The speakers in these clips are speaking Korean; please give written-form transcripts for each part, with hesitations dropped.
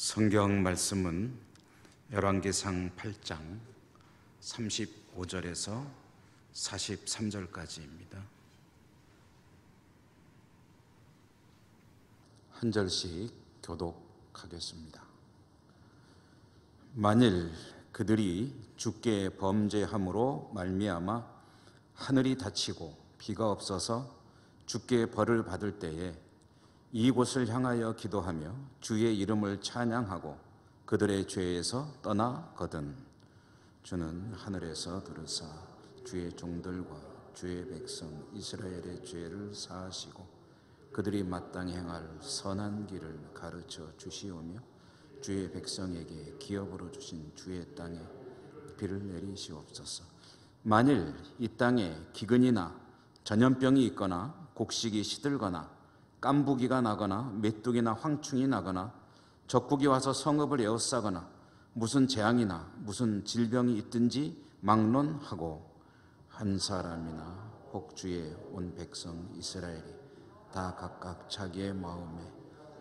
성경 말씀은 열왕기상 8장 35절에서 43절까지입니다. 한 절씩 교독하겠습니다. 만일 그들이 주께 범죄함으로 말미암아 하늘이 닫히고 비가 없어서 주께 벌을 받을 때에 이곳을 향하여 기도하며 주의 이름을 찬양하고 그들의 죄에서 떠나거든 주는 하늘에서 들으사 주의 종들과 주의 백성 이스라엘의 죄를 사하시고 그들이 마땅히 행할 선한 길을 가르쳐 주시오며 주의 백성에게 기업으로 주신 주의 땅에 비를 내리시옵소서. 만일 이 땅에 기근이나 전염병이 있거나 곡식이 시들거나 깐부기가 나거나 메뚜기나 황충이 나거나 적국이 와서 성읍을 에워싸거나 무슨 재앙이나 무슨 질병이 있든지 막론하고 한 사람이나 혹 주의 온 백성 이스라엘이 다 각각 자기의 마음에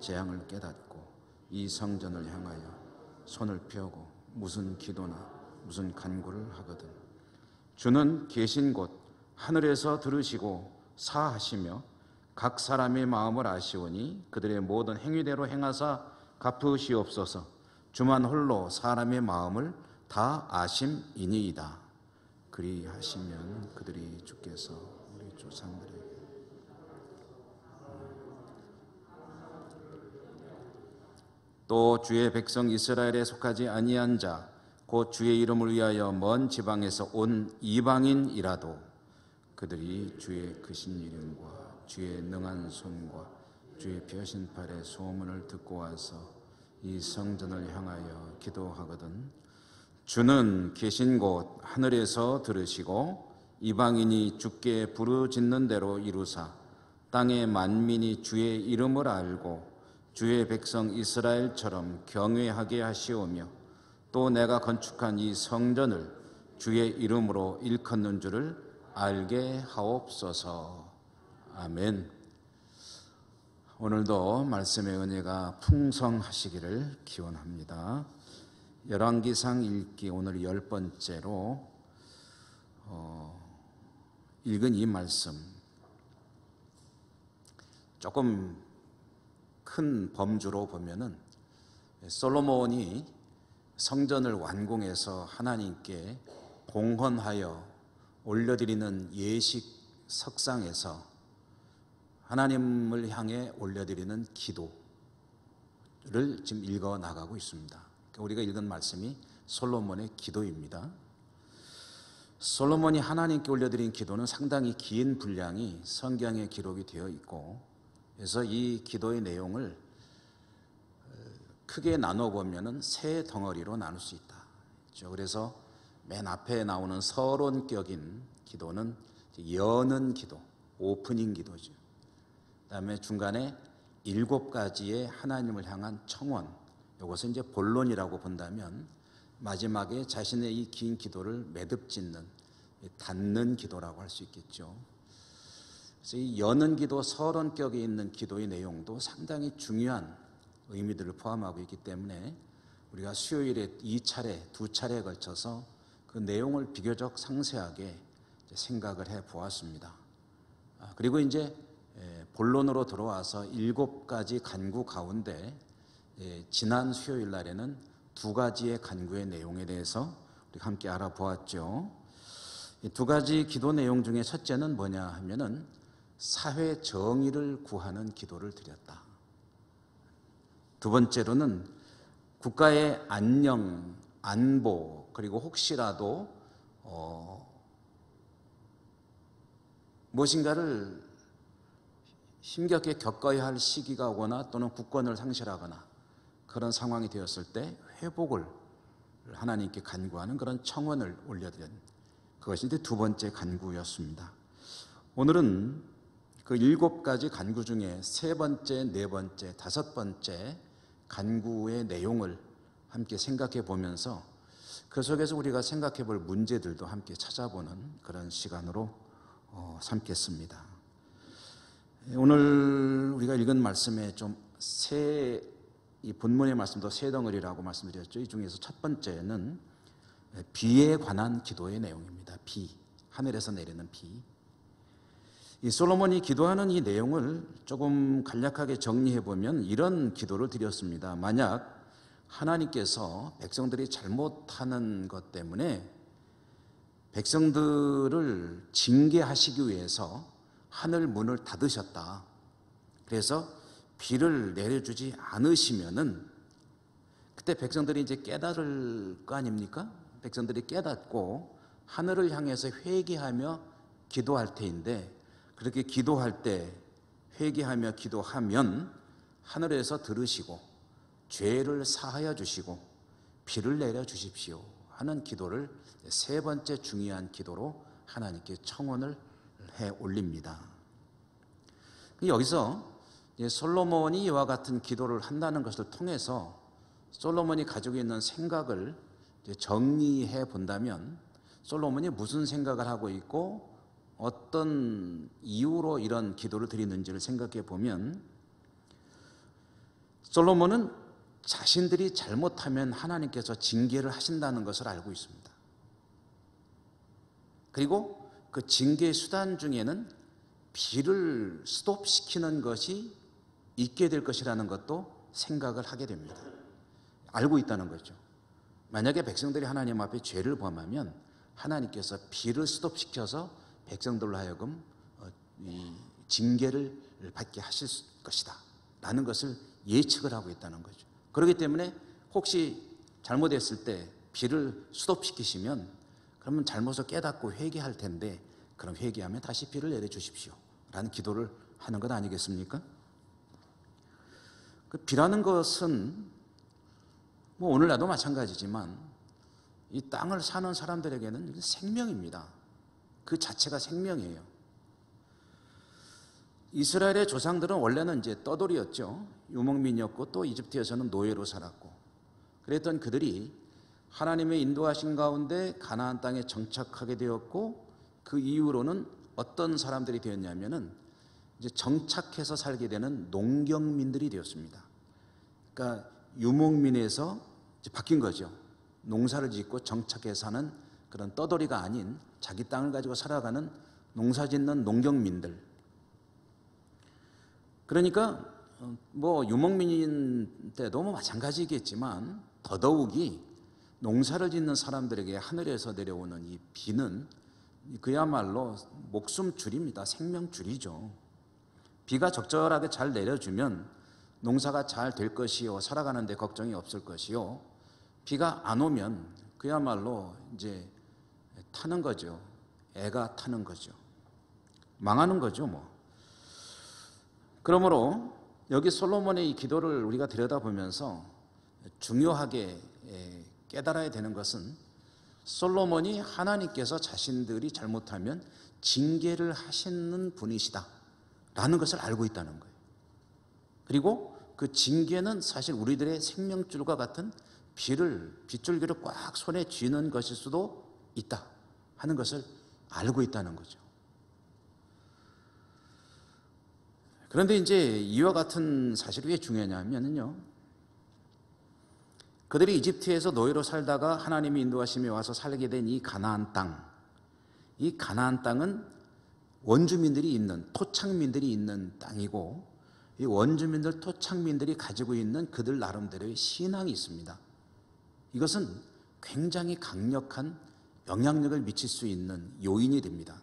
재앙을 깨닫고 이 성전을 향하여 손을 펴고 무슨 기도나 무슨 간구를 하거든 주는 계신 곳 하늘에서 들으시고 사하시며 각 사람의 마음을 아시오니 그들의 모든 행위대로 행하사 갚으시옵소서. 주만 홀로 사람의 마음을 다 아심이니이다. 그리하시면 그들이 주께서 우리 조상들에게 또 주의 백성 이스라엘에 속하지 아니한 자 곧 주의 이름을 위하여 먼 지방에서 온 이방인이라도 그들이 주의 크신 이름과 주의 능한 손과 주의 펴신 팔의 소문을 듣고 와서 이 성전을 향하여 기도하거든 주는 계신 곳 하늘에서 들으시고 이방인이 주께 부르짖는 대로 이루사 땅의 만민이 주의 이름을 알고 주의 백성 이스라엘처럼 경외하게 하시오며 또 내가 건축한 이 성전을 주의 이름으로 일컫는 줄을 알게 하옵소서. 아멘. 오늘도 말씀의 은혜가 풍성하시기를 기원합니다. 열왕기상 읽기 오늘 10번째로 읽은 이 말씀 조금 큰 범주로 보면은 솔로몬이 성전을 완공해서 하나님께 봉헌하여 올려드리는 예식 석상에서 하나님을 향해 올려드리는 기도를 지금 읽어 나가고 있습니다. 우리가 읽은 말씀이 솔로몬의 기도입니다. 솔로몬이 하나님께 올려드린 기도는 상당히 긴 분량이 성경에 기록이 되어 있고 그래서 이 기도의 내용을 크게 나눠보면 세 덩어리로 나눌 수 있다. 그래서 맨 앞에 나오는 서론격인 기도는 여는 기도, 오프닝 기도죠. 그 다음에 중간에 7가지의 하나님을 향한 청원, 이것은 이제 본론이라고 본다면 마지막에 자신의 이 긴 기도를 매듭짓는 닫는 기도라고 할 수 있겠죠. 그래서 이 여는 기도, 서론격에 있는 기도의 내용도 상당히 중요한 의미들을 포함하고 있기 때문에 우리가 수요일에 2차례에 걸쳐서 그 내용을 비교적 상세하게 생각을 해 보았습니다. 그리고 이제 본론으로 들어와서 7가지 간구 가운데 지난 수요일 날에는 2가지의 간구의 내용에 대해서 우리가 함께 알아보았죠. 이 2가지 기도 내용 중에 첫째는 뭐냐 하면은 사회 정의를 구하는 기도를 드렸다. 두 번째로는 국가의 안녕, 안보 그리고 혹시라도 무엇인가를 힘겹게 겪어야 할 시기가 오거나 또는 국권을 상실하거나 그런 상황이 되었을 때 회복을 하나님께 간구하는 그런 청원을 올려드린 그것이 이제 2번째 간구였습니다. 오늘은 그 7가지 간구 중에 3번째, 4번째, 5번째 간구의 내용을 함께 생각해 보면서 그 속에서 우리가 생각해 볼 문제들도 함께 찾아보는 그런 시간으로 삼겠습니다. 오늘 우리가 읽은 말씀에 좀 세 이 본문의 말씀도 세 덩어리라고 말씀드렸죠. 이 중에서 첫 번째는 비에 관한 기도의 내용입니다. 비, 하늘에서 내리는 비. 이 솔로몬이 기도하는 이 내용을 조금 간략하게 정리해 보면 이런 기도를 드렸습니다. 만약 하나님께서 백성들이 잘못하는 것 때문에 백성들을 징계하시기 위해서 하늘 문을 닫으셨다. 그래서 비를 내려주지 않으시면은 그때 백성들이 이제 깨달을 거 아닙니까? 백성들이 깨닫고 하늘을 향해서 회개하며 기도할 테인데, 그렇게 기도할 때 회개하며 기도하면 하늘에서 들으시고 죄를 사하여 주시고 비를 내려 주십시오 하는 기도를 세 번째 중요한 기도로 하나님께 청원을 해 올립니다. 여기서 솔로몬이 이와 같은 기도를 한다는 것을 통해서 솔로몬이 가지고 있는 생각을 정리해 본다면 솔로몬이 무슨 생각을 하고 있고 어떤 이유로 이런 기도를 드리는지를 생각해 보면, 솔로몬은 자신들이 잘못하면 하나님께서 징계를 하신다는 것을 알고 있습니다. 그리고 그 징계의 수단 중에는 비를 스톱시키는 것이 있게 될 것이라는 것도 생각을 하게 됩니다. 알고 있다는 거죠. 만약에 백성들이 하나님 앞에 죄를 범하면 하나님께서 비를 스톱시켜서 백성들로 하여금 이 징계를 받게 하실 것이다 라는 것을 예측을 하고 있다는 거죠. 그렇기 때문에 혹시 잘못했을 때 비를 스톱시키시면 그러면 잘못을 깨닫고 회개할 텐데, 그럼 회개하면 다시 비를 내려주십시오 라는 기도를 하는 것 아니겠습니까? 그 비라는 것은 뭐 오늘날도 마찬가지지만 이 땅을 사는 사람들에게는 생명입니다. 그 자체가 생명이에요. 이스라엘의 조상들은 원래는 이제 떠돌이였죠. 유목민이었고 또 이집트에서는 노예로 살았고, 그랬던 그들이 하나님의 인도하신 가운데 가나안 땅에 정착하게 되었고, 그 이후로는 어떤 사람들이 되었냐면은 이제 정착해서 살게 되는 농경민들이 되었습니다. 그러니까 유목민에서 이제 바뀐 거죠. 농사를 짓고 정착해서 사는 그런 떠돌이가 아닌 자기 땅을 가지고 살아가는 농사짓는 농경민들. 그러니까 뭐 유목민인 때도 뭐 마찬가지겠지만 더더욱이 농사를 짓는 사람들에게 하늘에서 내려오는 이 비는 그야말로 목숨줄입니다. 생명줄이죠. 비가 적절하게 잘 내려주면 농사가 잘 될 것이요, 살아가는 데 걱정이 없을 것이요, 비가 안 오면 그야말로 이제 타는 거죠. 애가 타는 거죠. 망하는 거죠 뭐. 그러므로 여기 솔로몬의 이 기도를 우리가 들여다보면서 중요하게 깨달아야 되는 것은, 솔로몬이 하나님께서 자신들이 잘못하면 징계를 하시는 분이시다 라는 것을 알고 있다는 거예요. 그리고 그 징계는 사실 우리들의 생명줄과 같은 빗줄기를 꽉 손에 쥐는 것일 수도 있다 하는 것을 알고 있다는 거죠. 그런데 이제 이와 같은 사실이 왜 중요하냐면요, 그들이 이집트에서 노예로 살다가 하나님이 인도하시며 와서 살게 된 이 가나안 땅, 이 가나안 땅은 원주민들이 있는, 토착민들이 있는 땅이고, 이 원주민들, 토착민들이 가지고 있는 그들 나름대로의 신앙이 있습니다. 이것은 굉장히 강력한 영향력을 미칠 수 있는 요인이 됩니다.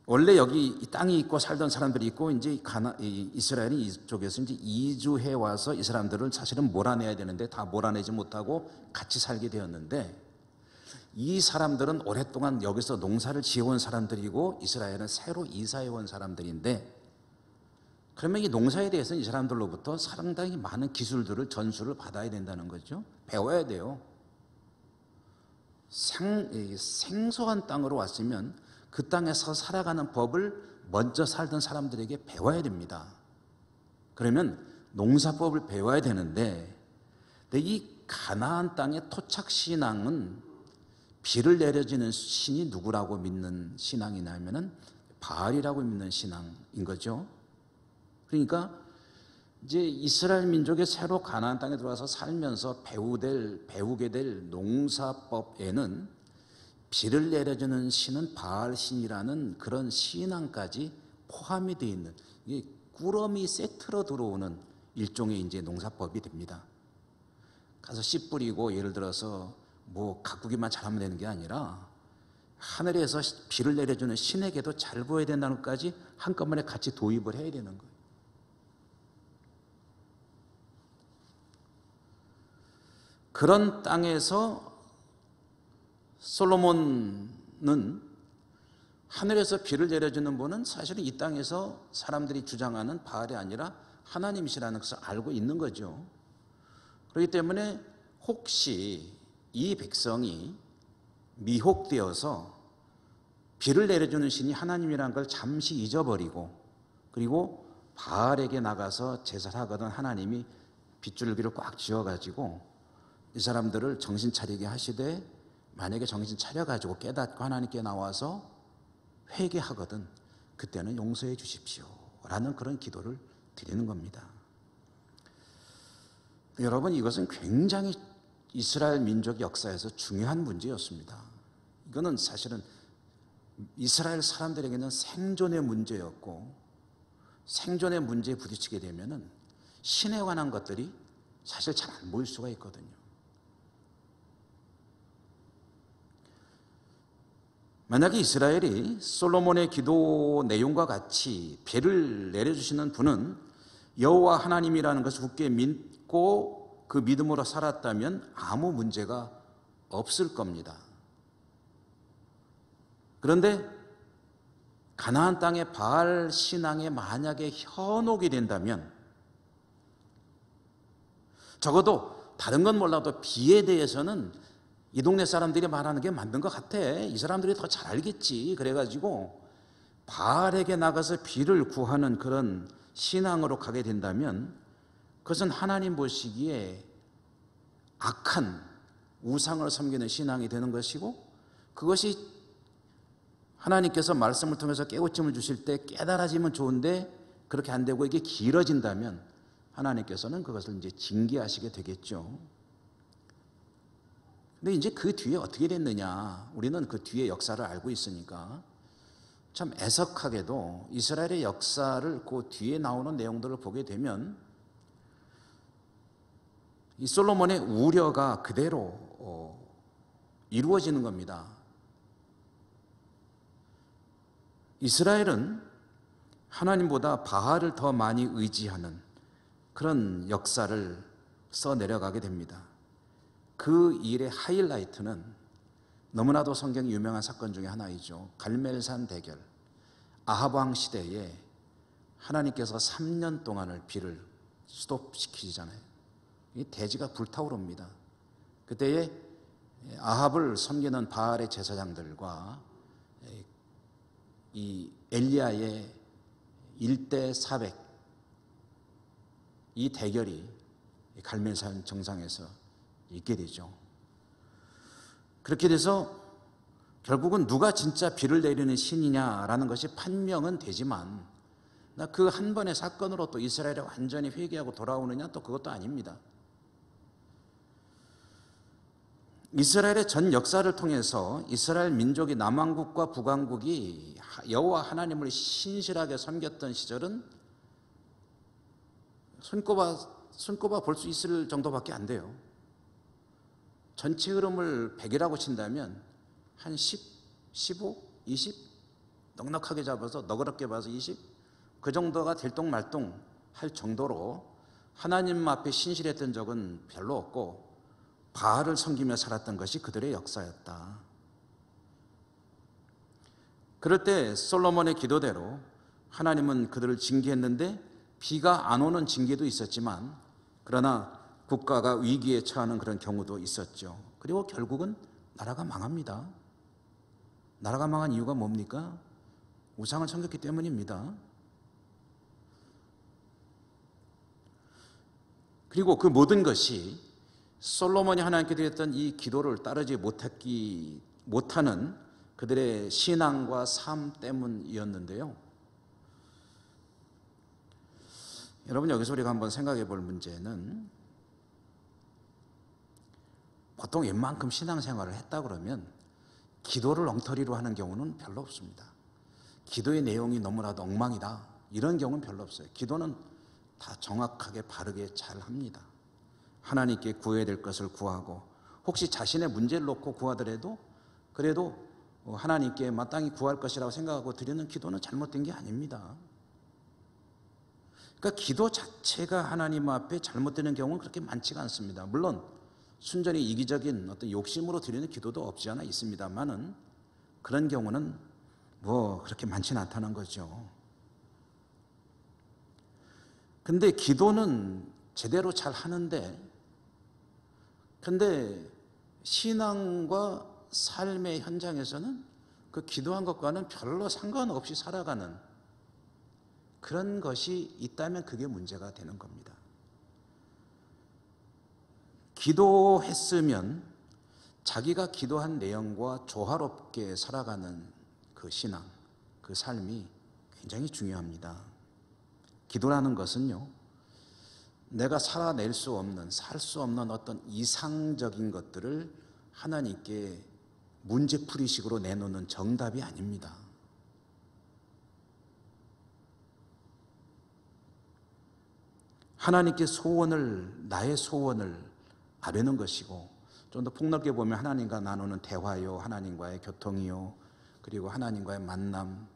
원래 여기 이 땅이 있고 살던 사람들이 있고, 이제 이스라엘이 이쪽에서 이제 이주해 와서 이 사람들을 사실은 몰아내야 되는데 다 몰아내지 못하고 같이 살게 되었는데, 이 사람들은 오랫동안 여기서 농사를 지어온 사람들이고 이스라엘은 새로 이사해 온 사람들인데, 그러면 이 농사에 대해서는 이 사람들로부터 상당히 많은 기술들을, 전수를 받아야 된다는 거죠. 배워야 돼요. 생소한 땅으로 왔으면 그 땅에서 살아가는 법을 먼저 살던 사람들에게 배워야 됩니다. 그러면 농사법을 배워야 되는데, 이 가나안 땅의 토착신앙은 비를 내려주는 신이 누구라고 믿는 신앙이냐면은 바알이라고 믿는 신앙인 거죠. 그러니까 이제 이스라엘 민족이 새로 가나안 땅에 들어와서 살면서 배우게 될 농사법에는 비를 내려주는 신은 바알 신이라는 그런 신앙까지 포함이 되어 있는, 이게 꾸러미 세트로 들어오는 일종의 이제 농사법이 됩니다. 가서 씨 뿌리고 예를 들어서 뭐 가꾸기만 잘하면 되는 게 아니라 하늘에서 비를 내려주는 신에게도 잘 보여야 된다는 것까지 한꺼번에 같이 도입을 해야 되는 거예요. 그런 땅에서 솔로몬은 하늘에서 비를 내려주는 분은 사실은 이 땅에서 사람들이 주장하는 바알이 아니라 하나님이시라는 것을 알고 있는 거죠. 그렇기 때문에 혹시 이 백성이 미혹되어서 비를 내려주는 신이 하나님이라는 걸 잠시 잊어버리고, 그리고 바알에게 나가서 제사를 하거든 하나님이 빗줄기를 꽉 쥐어가지고 이 사람들을 정신 차리게 하시되, 만약에 정신 차려가지고 깨닫고 하나님께 나와서 회개하거든 그때는 용서해 주십시오 라는 그런 기도를 드리는 겁니다. 여러분, 이것은 굉장히 이스라엘 민족 역사에서 중요한 문제였습니다. 이거는 사실은 이스라엘 사람들에게는 생존의 문제였고, 생존의 문제에 부딪히게 되면은 신에 관한 것들이 사실 잘 안 보일 수가 있거든요. 만약에 이스라엘이 솔로몬의 기도 내용과 같이 비를 내려주시는 분은 여호와 하나님이라는 것을 굳게 믿고 그 믿음으로 살았다면 아무 문제가 없을 겁니다. 그런데 가나안 땅의 바알 신앙에 만약에 현혹이 된다면, 적어도 다른 건 몰라도 비에 대해서는 이 동네 사람들이 말하는 게 맞는 것 같아, 이 사람들이 더 잘 알겠지, 그래가지고 바알에게 나가서 비를 구하는 그런 신앙으로 가게 된다면 그것은 하나님 보시기에 악한 우상을 섬기는 신앙이 되는 것이고, 그것이 하나님께서 말씀을 통해서 깨우침을 주실 때 깨달아지면 좋은데 그렇게 안 되고 이게 길어진다면 하나님께서는 그것을 이제 징계하시게 되겠죠. 근데 이제 그 뒤에 어떻게 됐느냐, 우리는 그 뒤에 역사를 알고 있으니까 참 애석하게도 이스라엘의 역사를 그 뒤에 나오는 내용들을 보게 되면 이 솔로몬의 우려가 그대로 이루어지는 겁니다. 이스라엘은 하나님보다 바알을 더 많이 의지하는 그런 역사를 써내려가게 됩니다. 그 일의 하이라이트는 너무나도 성경이 유명한 사건 중에 하나이죠. 갈멜산 대결. 아합 왕 시대에 하나님께서 3년 동안을 비를 스톱시키잖아요. 이 대지가 불타오릅니다. 그때에 아합을 섬기는 바알의 제사장들과 이 엘리야의 1대 400, 이 대결이 갈멜산 정상에서 있게 되죠. 그렇게 돼서 결국은 누가 진짜 비를 내리는 신이냐라는 것이 판명은 되지만, 그 한 번의 사건으로 또 이스라엘이 완전히 회개하고 돌아오느냐, 또 그것도 아닙니다. 이스라엘의 전 역사를 통해서 이스라엘 민족이 남왕국과 북왕국이 여호와 하나님을 신실하게 섬겼던 시절은 손꼽아 볼 수 있을 정도밖에 안 돼요. 전체 흐름을 100이라고 친다면 한 10, 15, 20 넉넉하게 잡아서 너그럽게 봐서 20, 그 정도가 들똥말똥 할 정도로 하나님 앞에 신실했던 적은 별로 없고 바알을 섬기며 살았던 것이 그들의 역사였다. 그럴 때 솔로몬의 기도대로 하나님은 그들을 징계했는데 비가 안 오는 징계도 있었지만, 그러나 국가가 위기에 처하는 그런 경우도 있었죠. 그리고 결국은 나라가 망합니다. 나라가 망한 이유가 뭡니까? 우상을 섬겼기 때문입니다. 그리고 그 모든 것이 솔로몬이 하나님께 드렸던 이 기도를 따르지 못하는 그들의 신앙과 삶 때문이었는데요. 여러분, 여기서 우리가 한번 생각해 볼 문제는, 보통 웬만큼 신앙생활을 했다 그러면 기도를 엉터리로 하는 경우는 별로 없습니다. 기도의 내용이 너무나도 엉망이다, 이런 경우는 별로 없어요. 기도는 다 정확하게 바르게 잘 합니다. 하나님께 구해야 될 것을 구하고, 혹시 자신의 문제를 놓고 구하더라도 그래도 하나님께 마땅히 구할 것이라고 생각하고 드리는 기도는 잘못된 게 아닙니다. 그러니까 기도 자체가 하나님 앞에 잘못되는 경우는 그렇게 많지가 않습니다. 물론 순전히 이기적인 어떤 욕심으로 드리는 기도도 없지 않아 있습니다만은, 그런 경우는 뭐 그렇게 많지는 않다는 거죠. 근데 기도는 제대로 잘 하는데, 근데 신앙과 삶의 현장에서는 그 기도한 것과는 별로 상관없이 살아가는 그런 것이 있다면 그게 문제가 되는 겁니다. 기도했으면 자기가 기도한 내용과 조화롭게 살아가는 그 신앙, 그 삶이 굉장히 중요합니다. 기도라는 것은요, 내가 살아낼 수 없는, 살 수 없는 어떤 이상적인 것들을 하나님께 문제풀이식으로 내놓는 정답이 아닙니다. 하나님께 나의 소원을 아뢰는 것이고, 좀 더 폭넓게 보면 하나님과 나누는 대화요, 하나님과의 교통이요, 그리고 하나님과의 만남,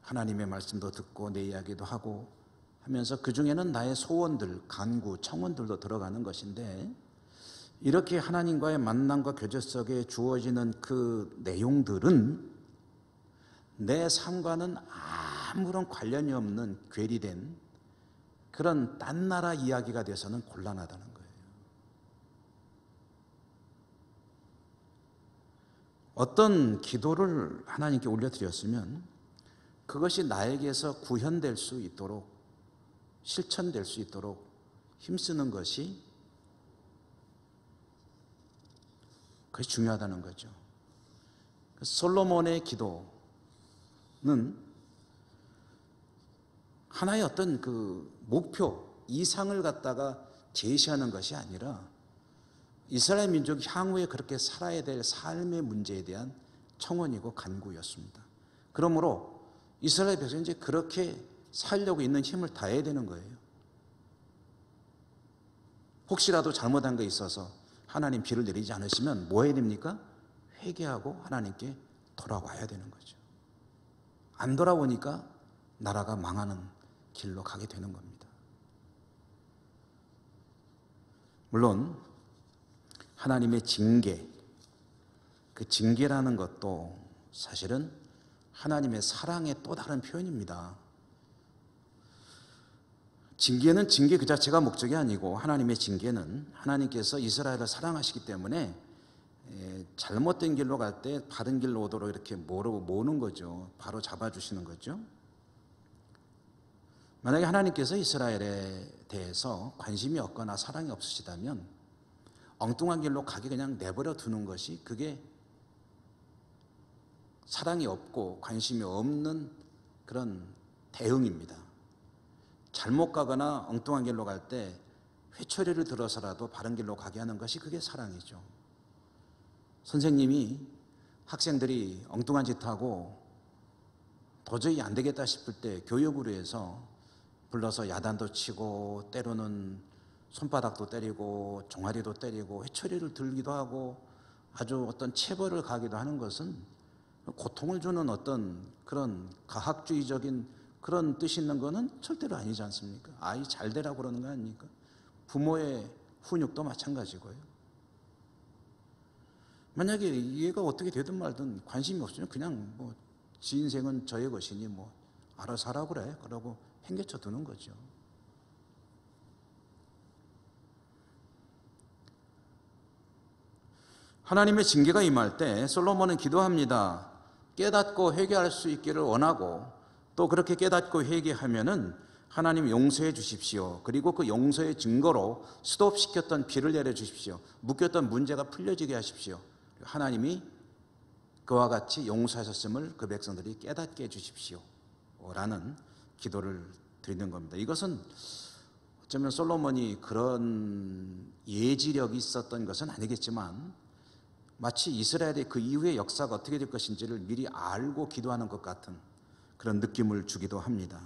하나님의 말씀도 듣고 내 이야기도 하고 하면서 그 중에는 나의 소원들, 간구, 청원들도 들어가는 것인데, 이렇게 하나님과의 만남과 교제 속에 주어지는 그 내용들은 내 삶과는 아무런 관련이 없는 괴리된 그런 딴 나라 이야기가 돼서는 곤란하다는 거예요. 어떤 기도를 하나님께 올려드렸으면 그것이 나에게서 구현될 수 있도록, 실천될 수 있도록 힘쓰는 것이, 그것이 중요하다는 거죠. 솔로몬의 기도는 하나의 어떤 그 목표, 이상을 갖다가 제시하는 것이 아니라 이스라엘 민족이 향후에 그렇게 살아야 될 삶의 문제에 대한 청원이고 간구였습니다. 그러므로 이스라엘 백성이 이제 그렇게 살려고 있는 힘을 다해야 되는 거예요. 혹시라도 잘못한 게 있어서 하나님 비를 내리지 않으시면 뭐 해야 됩니까? 회개하고 하나님께 돌아와야 되는 거죠. 안 돌아오니까 나라가 망하는 길로 가게 되는 겁니다. 물론 하나님의 징계, 그 징계라는 것도 사실은 하나님의 사랑의 또 다른 표현입니다. 징계는 징계 그 자체가 목적이 아니고, 하나님의 징계는 하나님께서 이스라엘을 사랑하시기 때문에 잘못된 길로 갈 때 바른 길로 오도록 이렇게 모는 거죠. 바로 잡아주시는 거죠. 만약에 하나님께서 이스라엘에 대해서 관심이 없거나 사랑이 없으시다면 엉뚱한 길로 가게 그냥 내버려 두는 것이, 그게 사랑이 없고 관심이 없는 그런 대응입니다. 잘못 가거나 엉뚱한 길로 갈 때 회초리를 들어서라도 바른 길로 가게 하는 것이, 그게 사랑이죠. 선생님이 학생들이 엉뚱한 짓 하고 도저히 안 되겠다 싶을 때 교육으로 해서 불러서 야단도 치고, 때로는 손바닥도 때리고 종아리도 때리고 회초리를 들기도 하고 아주 어떤 체벌을 가기도 하는 것은 고통을 주는 어떤 그런 가학주의적인 그런 뜻이 있는 거는 절대로 아니지 않습니까? 아이 잘 되라고 그러는 거 아닙니까? 부모의 훈육도 마찬가지고요. 만약에 얘가 어떻게 되든 말든 관심이 없으면 그냥 뭐 지 인생은 저의 것이니 뭐 알아서 하라고 그래, 그러고 행겨쳐 두는 거죠. 하나님의 징계가 임할 때 솔로몬은 기도합니다. 깨닫고 회개할 수 있기를 원하고, 또 그렇게 깨닫고 회개하면은 하나님 용서해 주십시오. 그리고 그 용서의 증거로 스톱시켰던 비를 내려 주십시오. 묶였던 문제가 풀려지게 하십시오. 하나님이 그와 같이 용서하셨음을 그 백성들이 깨닫게 해 주십시오 라는 기도를 드리는 겁니다. 이것은 어쩌면 솔로몬이 그런 예지력이 있었던 것은 아니겠지만 마치 이스라엘의 그 이후의 역사가 어떻게 될 것인지를 미리 알고 기도하는 것 같은 그런 느낌을 주기도 합니다.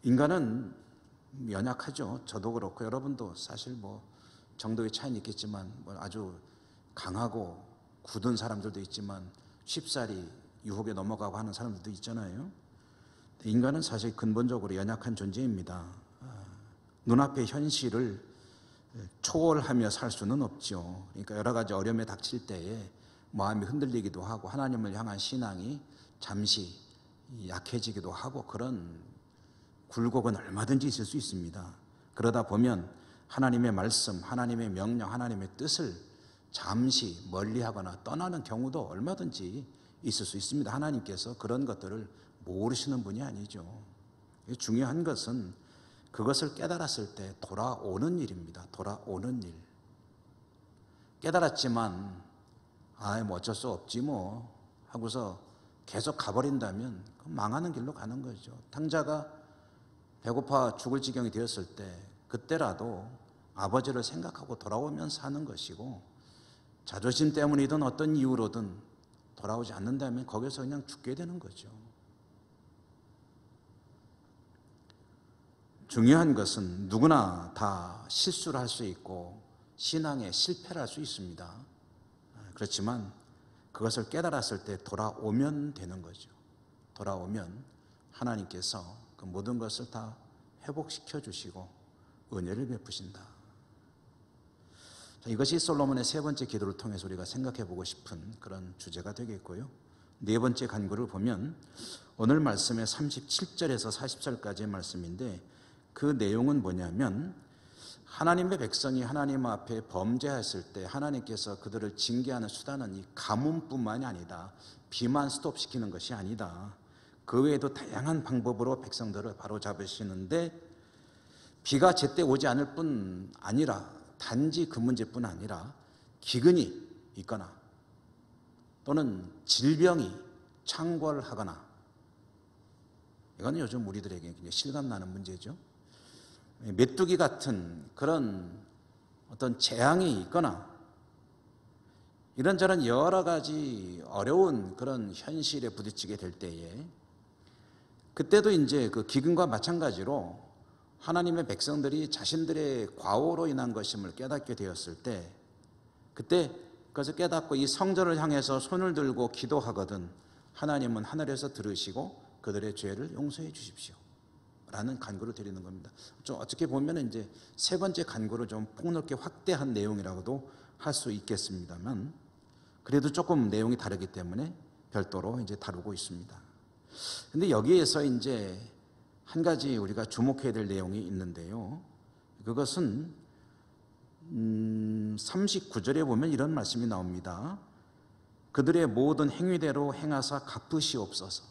인간은 연약하죠. 저도 그렇고 여러분도 사실 뭐 정도의 차이는 있겠지만 뭐 아주 강하고 굳은 사람들도 있지만 쉽사리 유혹에 넘어가고 하는 사람들도 있잖아요. 인간은 사실 근본적으로 연약한 존재입니다. 눈앞의 현실을 초월하며 살 수는 없죠. 그러니까 여러 가지 어려움에 닥칠 때에 마음이 흔들리기도 하고 하나님을 향한 신앙이 잠시 약해지기도 하고 그런 굴곡은 얼마든지 있을 수 있습니다. 그러다 보면 하나님의 말씀, 하나님의 명령, 하나님의 뜻을 잠시 멀리하거나 떠나는 경우도 얼마든지 있을 수 있습니다. 하나님께서 그런 것들을 모르시는 분이 아니죠. 중요한 것은 그것을 깨달았을 때 돌아오는 일입니다. 돌아오는 일. 깨달았지만 뭐 어쩔 수 없지 뭐 하고서 계속 가버린다면 망하는 길로 가는 거죠. 탕자가 배고파 죽을 지경이 되었을 때 그때라도 아버지를 생각하고 돌아오면 사는 것이고, 자존심 때문이든 어떤 이유로든 돌아오지 않는다면 거기서 그냥 죽게 되는 거죠. 중요한 것은 누구나 다 실수를 할 수 있고 신앙에 실패를 할 수 있습니다. 그렇지만 그것을 깨달았을 때 돌아오면 되는 거죠. 돌아오면 하나님께서 그 모든 것을 다 회복시켜 주시고 은혜를 베푸신다. 이것이 솔로몬의 세 번째 기도를 통해서 우리가 생각해 보고 싶은 그런 주제가 되겠고요. 네 번째 간구를 보면 오늘 말씀의 37절에서 40절까지의 말씀인데, 그 내용은 뭐냐면 하나님의 백성이 하나님 앞에 범죄했을 때 하나님께서 그들을 징계하는 수단은 이 가뭄뿐만이 아니다. 비만 스톱시키는 것이 아니다. 그 외에도 다양한 방법으로 백성들을 바로잡으시는데, 비가 제때 오지 않을 뿐 아니라 단지 그 문제뿐 아니라 기근이 있거나 또는 질병이 창궐하거나, 이건 요즘 우리들에게 굉장히 실감나는 문제죠. 메뚜기 같은 그런 어떤 재앙이 있거나 이런저런 여러 가지 어려운 그런 현실에 부딪히게 될 때에, 그때도 이제 그 기근과 마찬가지로 하나님의 백성들이 자신들의 과오로 인한 것임을 깨닫게 되었을 때, 그때 그것을 깨닫고 이 성전을 향해서 손을 들고 기도하거든 하나님은 하늘에서 들으시고 그들의 죄를 용서해 주십시오 라는 간구를 드리는 겁니다. 좀 어떻게 보면 이제 세 번째 간구를 좀 폭넓게 확대한 내용이라고도 할 수 있겠습니다만, 그래도 조금 내용이 다르기 때문에 별도로 이제 다루고 있습니다. 근데 여기에서 이제 한 가지 우리가 주목해야 될 내용이 있는데요. 그것은 39절에 보면 이런 말씀이 나옵니다. 그들의 모든 행위대로 행하사 갚으시옵소서.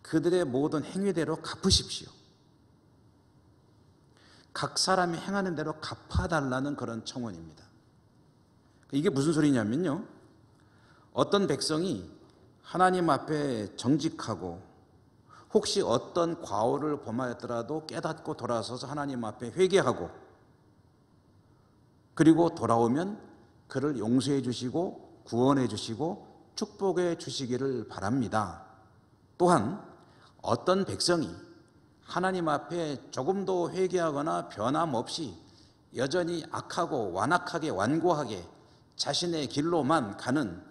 그들의 모든 행위대로 갚으십시오. 각 사람이 행하는 대로 갚아달라는 그런 청원입니다. 이게 무슨 소리냐면요, 어떤 백성이 하나님 앞에 정직하고 혹시 어떤 과오를 범하였더라도 깨닫고 돌아서서 하나님 앞에 회개하고 그리고 돌아오면 그를 용서해 주시고 구원해 주시고 축복해 주시기를 바랍니다. 또한 어떤 백성이 하나님 앞에 조금도 회개하거나 변함없이 여전히 악하고 완악하게 완고하게 자신의 길로만 가는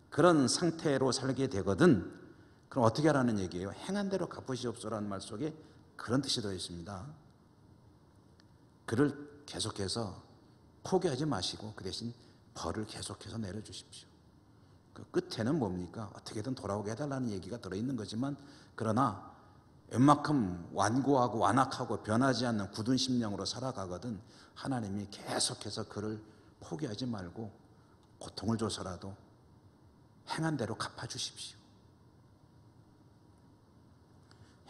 그런 상태로 살게 되거든, 그럼 어떻게 하라는 얘기예요? 행한 대로 갚으시옵소라는 말 속에 그런 뜻이 들어 있습니다. 그를 계속해서 포기하지 마시고 그 대신 벌을 계속해서 내려주십시오. 그 끝에는 뭡니까? 어떻게든 돌아오게 해달라는 얘기가 들어있는 거지만, 그러나 웬만큼 완고하고 완악하고 변하지 않는 굳은 심령으로 살아가거든 하나님이 계속해서 그를 포기하지 말고 고통을 줘서라도 행한 대로 갚아주십시오.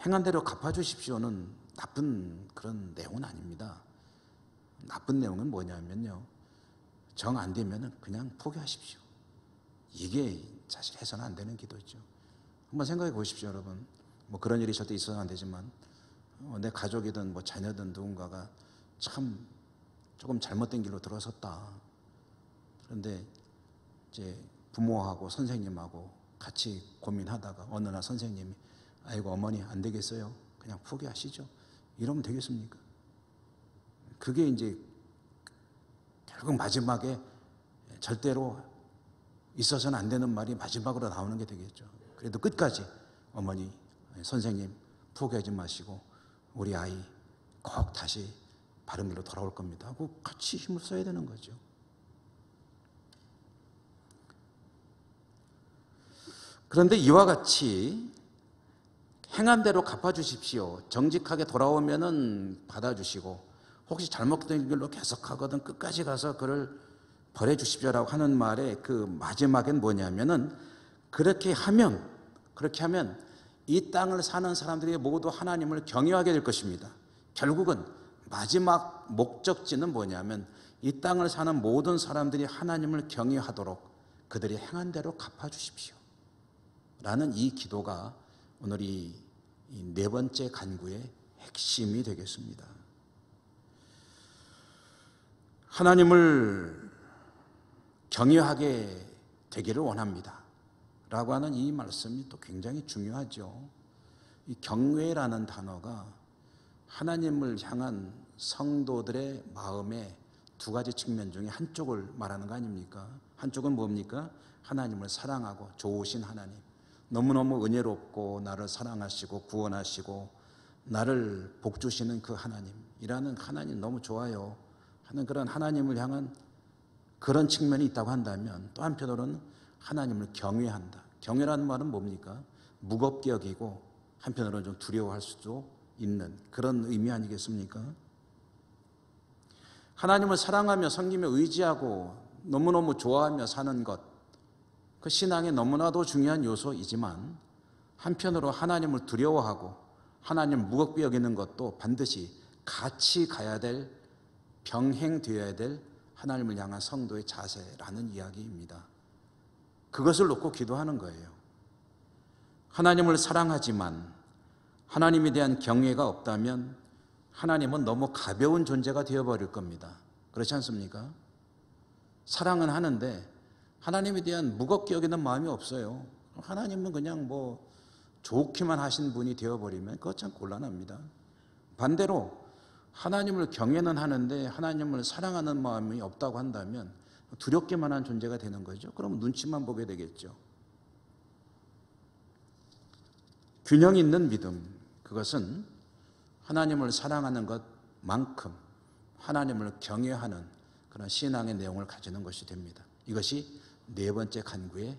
행한 대로 갚아주십시오는 나쁜 그런 내용은 아닙니다. 나쁜 내용은 뭐냐면요, 정 안 되면은 그냥 포기하십시오. 이게 사실 해서는 안 되는 기도죠. 한번 생각해 보십시오, 여러분. 뭐 그런 일이 절대 있어서는 안 되지만 내 가족이든 뭐 자녀든 누군가가 참 조금 잘못된 길로 들어섰다. 그런데 이제 부모하고 선생님하고 같이 고민하다가 어느 날 선생님이 아이고 어머니 안 되겠어요. 그냥 포기하시죠. 이러면 되겠습니까? 그게 이제 결국 마지막에 절대로 있어서는 안 되는 말이 마지막으로 나오는 게 되겠죠. 그래도 끝까지 어머니, 선생님 포기하지 마시고 우리 아이 꼭 다시 바른 길로 돌아올 겁니다 하고 같이 힘을 써야 되는 거죠. 그런데 이와 같이 행한 대로 갚아주십시오. 정직하게 돌아오면은 받아주시고 혹시 잘못된 길로 계속 가거든 끝까지 가서 그를 벌해주십시오라고 하는 말의 그 마지막엔 뭐냐면은 그렇게 하면 이 땅을 사는 사람들이 모두 하나님을 경외하게 될 것입니다. 결국은 마지막 목적지는 뭐냐면 이 땅을 사는 모든 사람들이 하나님을 경외하도록 그들이 행한 대로 갚아주십시오 라는 이 기도가 오늘 이 네 번째 간구의 핵심이 되겠습니다. 하나님을 경외하게 되기를 원합니다 라고 하는 이 말씀이 또 굉장히 중요하죠. 이 경외라는 단어가 하나님을 향한 성도들의 마음의 두 가지 측면 중에 한쪽을 말하는 거 아닙니까? 한쪽은 뭡니까? 하나님을 사랑하고 좋으신 하나님, 너무너무 은혜롭고 나를 사랑하시고 구원하시고 나를 복주시는 그 하나님이라는 하나님 너무 좋아요 하는 그런 하나님을 향한 그런 측면이 있다고 한다면, 또 한편으로는 하나님을 경외한다. 경외라는 말은 뭡니까? 무겁게 여기고 한편으로는 좀 두려워할 수도 있는 그런 의미 아니겠습니까? 하나님을 사랑하며 섬기며 의지하고 너무너무 좋아하며 사는 것, 그 신앙의 너무나도 중요한 요소이지만 한편으로 하나님을 두려워하고 하나님을 무겁게 여기는 것도 반드시 같이 가야 될, 병행되어야 될 하나님을 향한 성도의 자세라는 이야기입니다. 그것을 놓고 기도하는 거예요. 하나님을 사랑하지만 하나님에 대한 경외가 없다면 하나님은 너무 가벼운 존재가 되어버릴 겁니다. 그렇지 않습니까? 사랑은 하는데 하나님에 대한 무겁게 여기는 마음이 없어요. 하나님은 그냥 뭐 좋기만 하신 분이 되어버리면 그것 참 곤란합니다. 반대로 하나님을 경외는 하는데 하나님을 사랑하는 마음이 없다고 한다면 두렵기만 한 존재가 되는 거죠. 그럼 눈치만 보게 되겠죠. 균형 있는 믿음, 그것은 하나님을 사랑하는 것만큼 하나님을 경외하는 그런 신앙의 내용을 가지는 것이 됩니다. 이것이 네 번째 간구의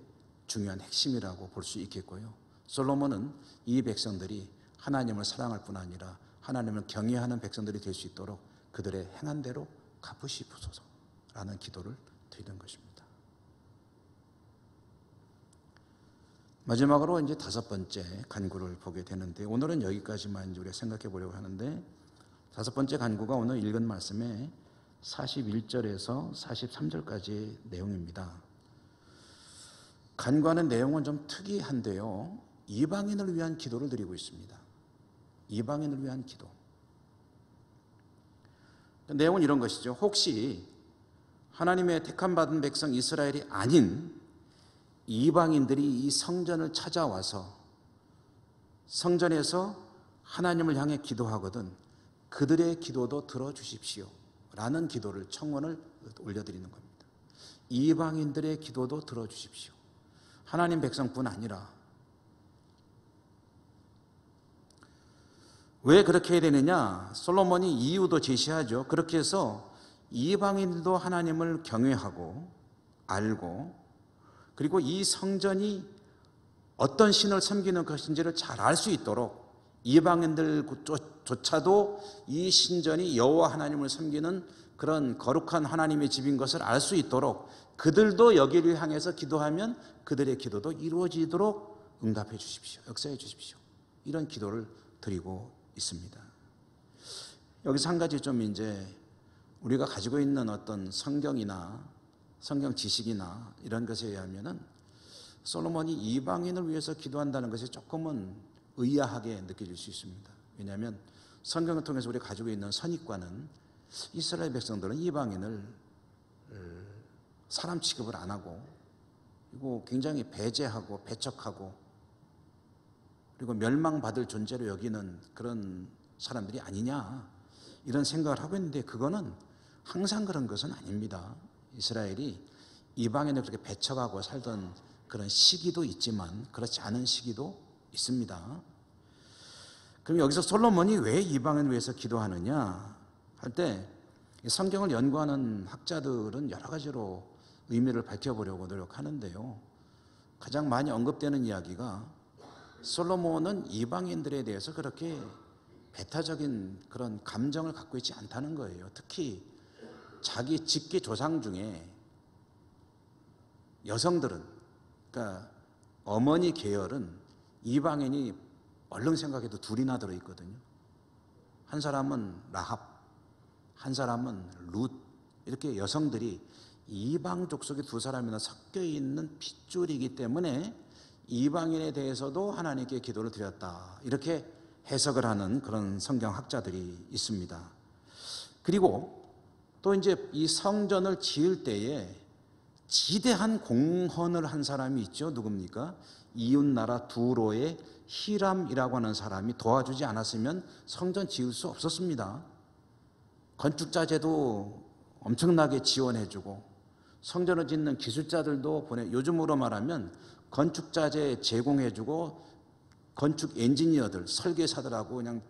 중요한 핵심이라고 볼 수 있겠고요. 솔로몬은 이 백성들이 하나님을 사랑할 뿐 아니라 하나님을 경외하는 백성들이 될 수 있도록 그들의 행한 대로 갚으시옵소서라는 기도를 드리는 것입니다. 마지막으로 이제 다섯 번째 간구를 보게 되는데, 오늘은 여기까지만 우리가 생각해 보려고 하는데, 다섯 번째 간구가 오늘 읽은 말씀의 41절에서 43절까지의 내용입니다. 간구하는 내용은 좀 특이한데요, 이방인을 위한 기도를 드리고 있습니다. 이방인을 위한 기도. 내용은 이런 것이죠. 혹시 하나님의 택함받은 백성 이스라엘이 아닌 이방인들이 이 성전을 찾아와서 성전에서 하나님을 향해 기도하거든 그들의 기도도 들어주십시오 라는 기도를, 청원을 올려드리는 겁니다. 이방인들의 기도도 들어주십시오. 하나님 백성뿐 아니라. 왜 그렇게 해야 되느냐? 솔로몬이 이유도 제시하죠. 그렇게 해서 이방인들도 하나님을 경외하고 알고, 그리고 이 성전이 어떤 신을 섬기는 것인지를 잘 알 수 있도록 이방인들조차도 이 신전이 여호와 하나님을 섬기는 그런 거룩한 하나님의 집인 것을 알 수 있도록 그들도 여기를 향해서 기도하면 그들의 기도도 이루어지도록 응답해 주십시오. 역사해 주십시오. 이런 기도를 드리고 있습니다. 여기서 한 가지 좀 이제 우리가 가지고 있는 어떤 성경이나 성경 지식이나 이런 것에 의하면은 솔로몬이 이방인을 위해서 기도한다는 것이 조금은 의아하게 느껴질 수 있습니다. 왜냐하면 성경을 통해서 우리가 가지고 있는 선입관은 이스라엘 백성들은 이방인을 사람 취급을 안 하고, 그리고 굉장히 배제하고 배척하고, 그리고 멸망받을 존재로 여기는 그런 사람들이 아니냐, 이런 생각을 하고 있는데, 그거는 항상 그런 것은 아닙니다. 이스라엘이 이방인을 그렇게 배척하고 살던 그런 시기도 있지만 그렇지 않은 시기도 있습니다. 그럼 여기서 솔로몬이 왜 이방인을 위해서 기도하느냐 할 때, 성경을 연구하는 학자들은 여러 가지로 의미를 밝혀보려고 노력하는데요, 가장 많이 언급되는 이야기가 솔로몬은 이방인들에 대해서 그렇게 배타적인 그런 감정을 갖고 있지 않다는 거예요. 특히 자기 직계 조상 중에 여성들은, 그러니까 어머니 계열은 이방인이 얼른 생각해도 둘이나 들어있거든요. 한 사람은 라합, 한 사람은 룻, 이렇게 여성들이 이방족 속에 두 사람이나 섞여 있는 핏줄이기 때문에 이방인에 대해서도 하나님께 기도를 드렸다, 이렇게 해석을 하는 그런 성경학자들이 있습니다. 그리고 또 이제 이 성전을 지을 때에 지대한 공헌을 한 사람이 있죠. 누굽니까? 이웃나라 두로의 히람이라고 하는 사람이 도와주지 않았으면 성전 지을 수 없었습니다. 건축자재도 엄청나게 지원해주고, 성전을 짓는 기술자들도 요즘으로 말하면 건축자재 제공해주고, 건축 엔지니어들, 설계사들하고 그냥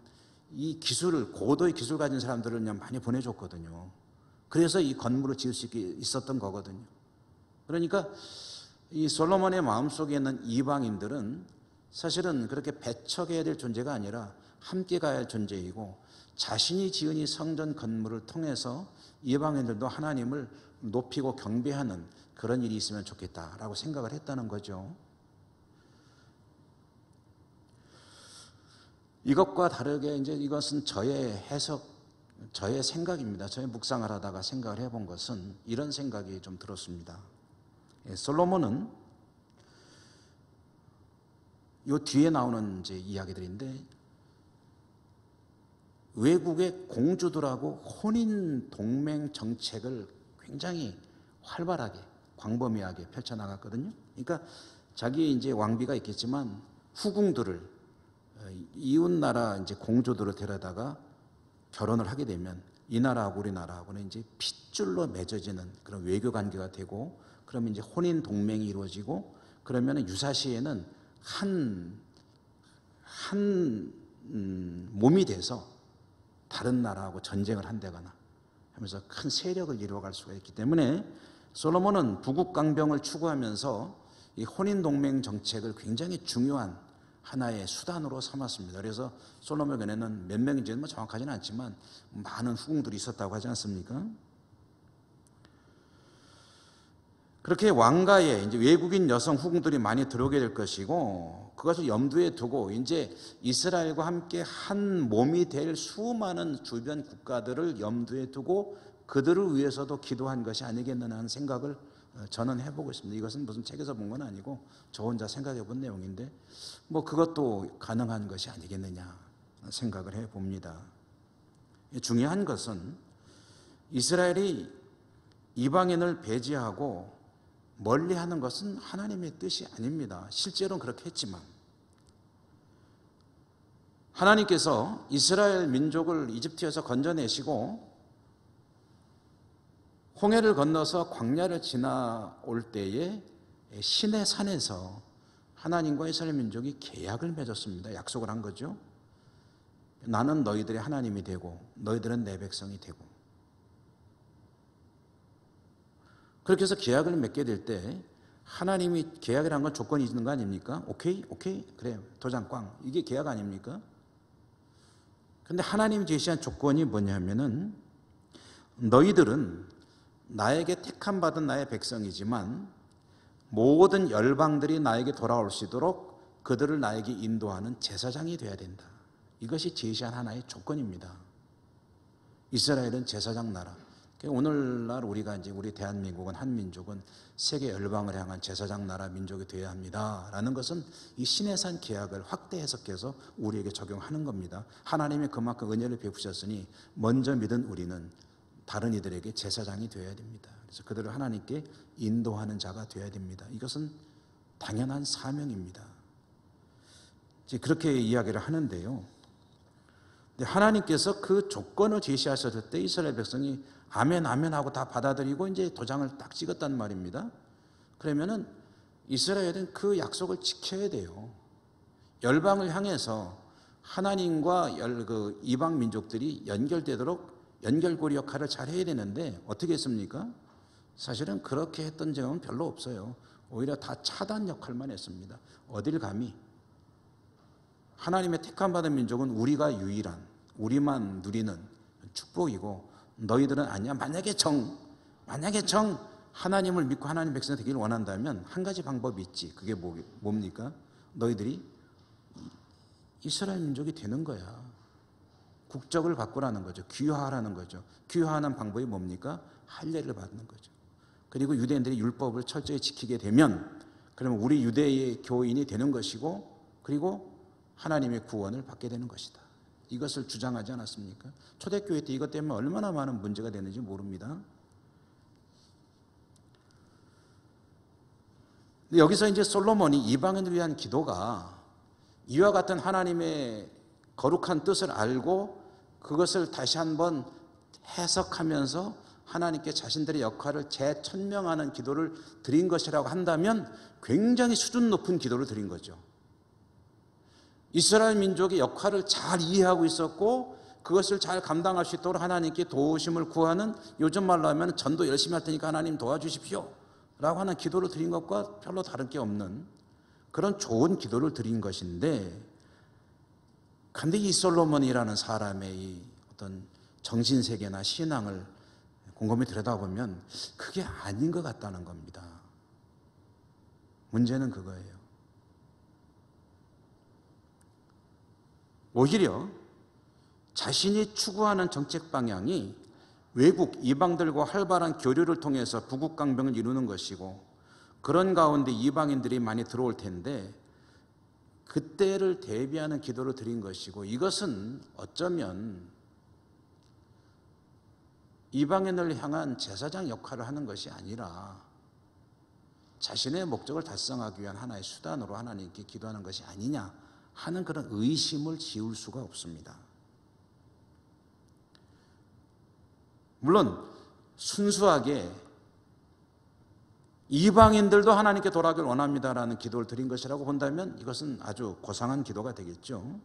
이 기술을, 고도의 기술 가진 사람들을 그냥 많이 보내줬거든요. 그래서 이 건물을 지을 수 있었던 거거든요. 그러니까 이 솔로몬의 마음속에 있는 이방인들은 사실은 그렇게 배척해야 될 존재가 아니라 함께 가야 할 존재이고, 자신이 지은 이 성전 건물을 통해서 이방인들도 하나님을 높이고 경배하는 그런 일이 있으면 좋겠다라고 생각을 했다는 거죠. 이것과 다르게 이제 이것은 저의 해석, 저의 생각입니다. 저의 묵상을 하다가 생각을 해본 것은 이런 생각이 좀 들었습니다. 솔로몬은 요 뒤에 나오는 이제 이야기들인데, 외국의 공주들하고 혼인 동맹 정책을 굉장히 활발하게, 광범위하게 펼쳐나갔거든요. 그러니까 자기 이제 왕비가 있겠지만 후궁들을, 이웃나라 이제 공주들을 데려다가 결혼을 하게 되면 이 나라하고 우리나라하고는 이제 핏줄로 맺어지는 그런 외교 관계가 되고, 그러면 이제 혼인 동맹이 이루어지고, 그러면 유사시에는 한 몸이 돼서 다른 나라하고 전쟁을 한다거나 하면서 큰 세력을 이루어갈 수가 있기 때문에 솔로몬은 부국강병을 추구하면서 이 혼인 동맹 정책을 굉장히 중요한 하나의 수단으로 삼았습니다. 그래서 솔로몬에게는 몇 명인지는 정확하지는 않지만 많은 후궁들이 있었다고 하지 않습니까? 그렇게 왕가에 이제 외국인 여성 후궁들이 많이 들어오게 될 것이고, 그것을 염두에 두고 이제 이스라엘과 함께 한 몸이 될 수많은 주변 국가들을 염두에 두고 그들을 위해서도 기도한 것이 아니겠느냐 하는 생각을 저는 해보고 있습니다. 이것은 무슨 책에서 본 건 아니고 저 혼자 생각해 본 내용인데, 뭐 그것도 가능한 것이 아니겠느냐 생각을 해봅니다. 중요한 것은 이스라엘이 이방인을 배제하고 멀리하는 것은 하나님의 뜻이 아닙니다. 실제로는 그렇게 했지만 하나님께서 이스라엘 민족을 이집트에서 건져내시고 홍해를 건너서 광야를 지나올 때에 시내 산에서 하나님과 이스라엘 민족이 계약을 맺었습니다. 약속을 한 거죠. 나는 너희들의 하나님이 되고 너희들은 내 백성이 되고. 그렇게 해서 계약을 맺게 될 때 하나님이 계약이라는 건 조건이 있는 거 아닙니까? 오케이? 그래요. 도장 꽝. 이게 계약 아닙니까? 근데 하나님이 제시한 조건이 뭐냐면은, 너희들은 나에게 택함 받은 나의 백성이지만 모든 열방들이 나에게 돌아올 수 있도록 그들을 나에게 인도하는 제사장이 되어야 된다. 이것이 제시한 하나의 조건입니다. 이스라엘은 제사장 나라. 오늘날 우리가 이제 우리 대한민국은 한민족은 세계 열방을 향한 제사장 나라 민족이 되어야 합니다라는 것은 이 시내산 계약을 확대 해석해서 우리에게 적용하는 겁니다. 하나님이 그만큼 은혜를 베푸셨으니 먼저 믿은 우리는 다른 이들에게 제사장이 되어야 됩니다. 그래서 그들을 하나님께 인도하는 자가 되어야 됩니다. 이것은 당연한 사명입니다. 이제 그렇게 이야기를 하는데요. 하나님께서 그 조건을 제시하셨을 때 이스라엘 백성이 아멘 아멘 하고 다 받아들이고 이제 도장을 딱 찍었단 말입니다. 그러면은 이스라엘은 그 약속을 지켜야 돼요. 열방을 향해서 하나님과 그 이방 민족들이 연결되도록 연결고리 역할을 잘 해야 되는데 어떻게 했습니까? 사실은 그렇게 했던 적은 별로 없어요. 오히려 다 차단 역할만 했습니다. 어딜 감히? 하나님의 택함받은 민족은 우리가 유일한, 우리만 누리는 축복이고 너희들은 아니야. 만약에 하나님을 믿고 하나님 백성이 되기를 원한다면 한 가지 방법이 있지. 그게 뭡니까? 너희들이 이스라엘 민족이 되는 거야. 국적을 바꾸라는 거죠. 귀화하라는 거죠. 귀화하는 방법이 뭡니까? 할례를 받는 거죠. 그리고 유대인들이 율법을 철저히 지키게 되면 그러면 우리 유대의 교인이 되는 것이고 그리고 하나님의 구원을 받게 되는 것이다. 이것을 주장하지 않았습니까? 초대교회 때 이것 때문에 얼마나 많은 문제가 되는지 모릅니다. 여기서 이제 솔로몬이 이방인을 위한 기도가 이와 같은 하나님의 거룩한 뜻을 알고 그것을 다시 한번 해석하면서 하나님께 자신들의 역할을 재천명하는 기도를 드린 것이라고 한다면 굉장히 수준 높은 기도를 드린 거죠. 이스라엘 민족의 역할을 잘 이해하고 있었고 그것을 잘 감당할 수 있도록 하나님께 도우심을 구하는, 요즘 말로 하면 전도 열심히 할 테니까 하나님 도와주십시오 라고 하는 기도를 드린 것과 별로 다른 게 없는 그런 좋은 기도를 드린 것인데, 그런데 이 솔로몬이라는 사람의 이 어떤 정신세계나 신앙을 곰곰이 들여다보면 그게 아닌 것 같다는 겁니다. 문제는 그거예요. 오히려 자신이 추구하는 정책 방향이 외국 이방들과 활발한 교류를 통해서 부국강병을 이루는 것이고, 그런 가운데 이방인들이 많이 들어올 텐데 그때를 대비하는 기도를 드린 것이고, 이것은 어쩌면 이방인을 향한 제사장 역할을 하는 것이 아니라 자신의 목적을 달성하기 위한 하나의 수단으로 하나님께 기도하는 것이 아니냐 하는 그런 의심을 지울 수가 없습니다. 물론 순수하게 이방인들도 하나님께 돌아가길 원합니다라는 기도를 드린 것이라고 본다면 이것은 아주 고상한 기도가 되겠죠.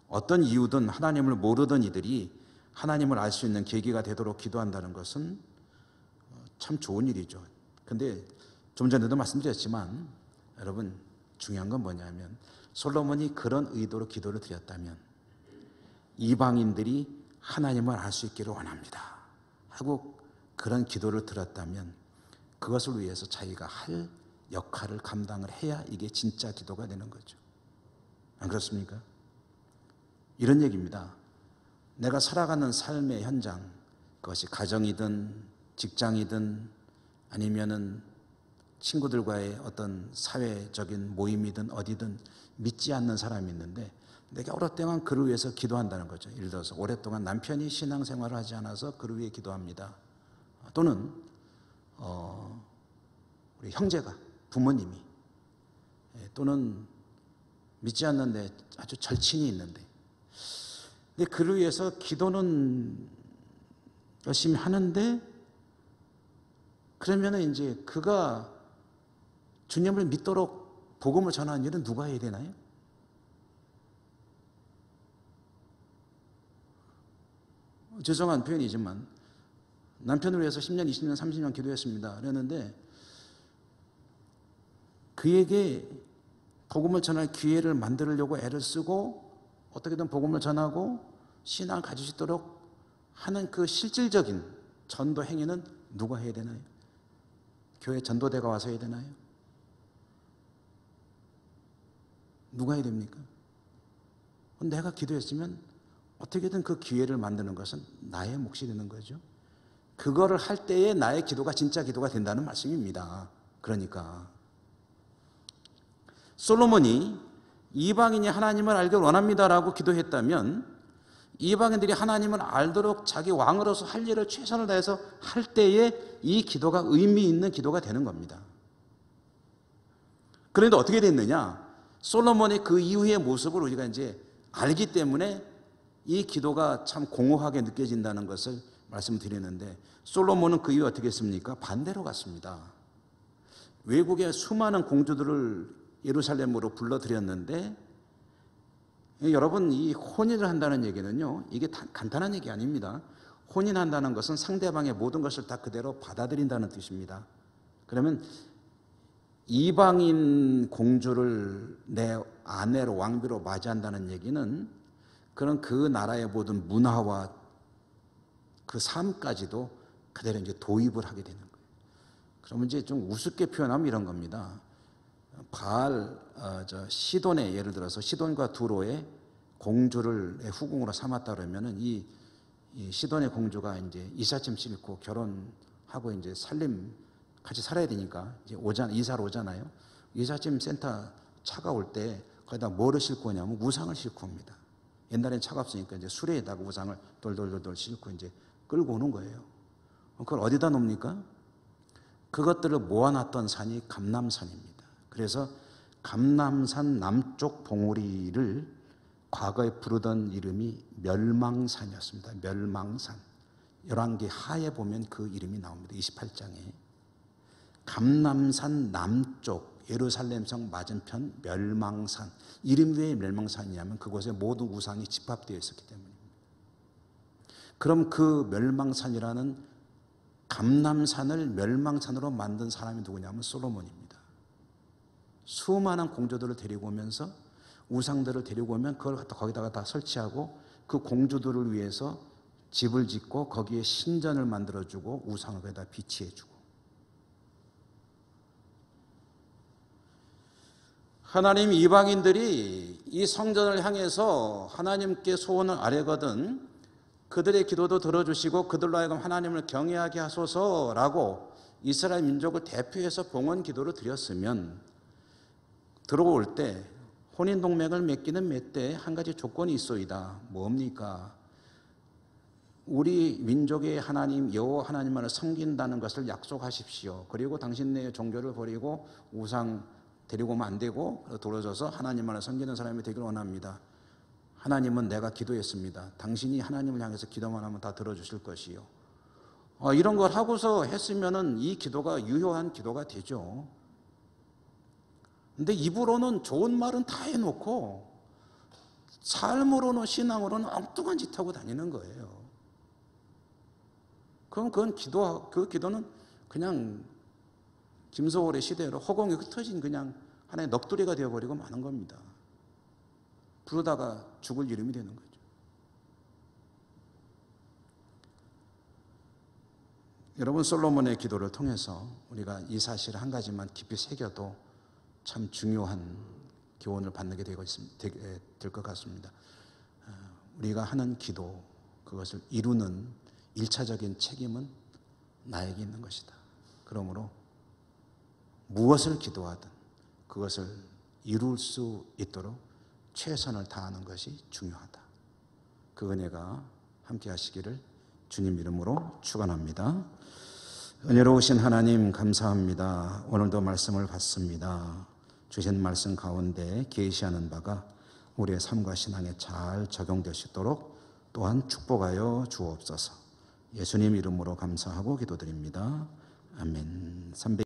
어떤 이유든 하나님을 모르던 이들이 하나님을 알 수 있는 계기가 되도록 기도한다는 것은 참 좋은 일이죠. 그런데 좀 전에도 말씀드렸지만 여러분, 중요한 건 뭐냐면 솔로몬이 그런 의도로 기도를 드렸다면 이방인들이 하나님을 알 수 있기를 원합니다 하고 그런 기도를 드렸다면 그것을 위해서 자기가 할 역할을 감당을 해야 이게 진짜 기도가 되는 거죠. 안 그렇습니까? 이런 얘기입니다. 내가 살아가는 삶의 현장, 그것이 가정이든 직장이든 아니면은 친구들과의 어떤 사회적인 모임이든 어디든 믿지 않는 사람이 있는데 내가 오랫동안 그를 위해서 기도한다는 거죠. 예를 들어서 오랫동안 남편이 신앙생활을 하지 않아서 그를 위해 기도합니다. 또는 우리 형제가, 부모님이, 또는 믿지 않는데 아주 절친이 있는데, 근데 그를 위해서 기도는 열심히 하는데 그러면 이제 그가 주님을 믿도록 복음을 전하는 일은 누가 해야 되나요? 죄송한 표현이지만 남편을 위해서 10년, 20년, 30년 기도했습니다. 그랬는데 그에게 복음을 전할 기회를 만들려고 애를 쓰고 어떻게든 복음을 전하고 신앙을 가질 수 있도록 하는 그 실질적인 전도 행위는 누가 해야 되나요? 교회 전도대가 와서 해야 되나요? 누가 해야 됩니까? 내가 기도했으면 어떻게든 그 기회를 만드는 것은 나의 몫이 되는 거죠. 그거를 할 때에 나의 기도가 진짜 기도가 된다는 말씀입니다. 그러니까 솔로몬이 이방인이 하나님을 알기를 원합니다라고 기도했다면 이방인들이 하나님을 알도록 자기 왕으로서 할 일을 최선을 다해서 할 때에 이 기도가 의미 있는 기도가 되는 겁니다. 그런데 어떻게 됐느냐? 솔로몬의 그 이후의 모습을 우리가 이제 알기 때문에 이 기도가 참 공허하게 느껴진다는 것을 말씀드리는데, 솔로몬은 그 이후에 어떻게 했습니까? 반대로 갔습니다. 외국의 수많은 공주들을 예루살렘으로 불러들였는데, 여러분, 이 혼인을 한다는 얘기는요, 이게 간단한 얘기 아닙니다. 혼인한다는 것은 상대방의 모든 것을 다 그대로 받아들인다는 뜻입니다. 그러면 이방인 공주를 내 아내로, 왕비로 맞이한다는 얘기는 그런 그 나라의 모든 문화와 그 삶까지도 그대로 이제 도입을 하게 되는 거예요. 그러면 이제 좀 우습게 표현하면 이런 겁니다. 시돈에, 예를 들어서 시돈과 두로의 공주를 후궁으로 삼았다 그러면은 이 시돈의 공주가 이제 이삿짐 싣고 결혼하고 이제 같이 살아야 되니까 이제 이사를 오잖아요. 이삿짐 센터 차가 올 때 거기다 뭐를 싣고 오냐면 우상을 싣고 옵니다. 옛날엔 차가 없으니까 이제 수레에다가 우상을 돌돌돌돌 싣고 이제 끌고 오는 거예요. 그걸 어디다 놓습니까? 그것들을 모아놨던 산이 감람산입니다. 그래서 감람산 남쪽 봉우리를 과거에 부르던 이름이 멸망산이었습니다. 멸망산. 열왕기 하에 보면 그 이름이 나옵니다. 28장에. 감람산 남쪽 예루살렘성 맞은편 멸망산. 이름이 왜 멸망산이냐면 그곳에 모든 우상이 집합되어 있었기 때문입니다. 그럼 그 멸망산이라는 감람산을 멸망산으로 만든 사람이 누구냐면 솔로몬입니다. 수많은 공주들을 데리고 오면서 우상들을 데리고 오면 그걸 거기다가 다 설치하고 그 공주들을 위해서 집을 짓고 거기에 신전을 만들어주고 우상을 거기다 비치해주고, 하나님 이방인들이 이 성전을 향해서 하나님께 소원을 아뢰거든 그들의 기도도 들어주시고 그들로 하여금 하나님을 경외하게 하소서라고 이스라엘 민족을 대표해서 봉헌 기도를 드렸으면, 들어올 때 혼인동맹을 맺기는 맺되 한 가지 조건이 있소이다. 뭡니까? 우리 민족의 하나님 여호와 하나님만을 섬긴다는 것을 약속하십시오. 그리고 당신네의 종교를 버리고 우상 데리고 오면 안 되고 돌아서서 하나님만을 섬기는 사람이 되기를 원합니다. 하나님은 내가 기도했습니다. 당신이 하나님을 향해서 기도만 하면 다 들어주실 것이요. 이런 걸 하고서 했으면은 이 기도가 유효한 기도가 되죠. 근데 입으로는 좋은 말은 다 해놓고 삶으로는, 신앙으로는 엉뚱한 짓 하고 다니는 거예요. 그럼 그 기도는 그냥 김소월의 시대로 허공에 흩어진 그냥 하나의 넋두리가 되어버리고 마는 겁니다. 부르다가 죽을 이름이 되는 거죠. 여러분, 솔로몬의 기도를 통해서 우리가 이 사실을 한 가지만 깊이 새겨도 참 중요한 교훈을 받게 될 것 같습니다. 우리가 하는 기도, 그것을 이루는 1차적인 책임은 나에게 있는 것이다. 그러므로 무엇을 기도하든 그것을 이룰 수 있도록 최선을 다하는 것이 중요하다. 그 은혜가 함께 하시기를 주님 이름으로 축원합니다. 은혜로우신 하나님 감사합니다. 오늘도 말씀을 받습니다. 주신 말씀 가운데 계시하는 바가 우리의 삶과 신앙에 잘 적용되시도록 또한 축복하여 주옵소서. 예수님 이름으로 감사하고 기도드립니다. 아멘.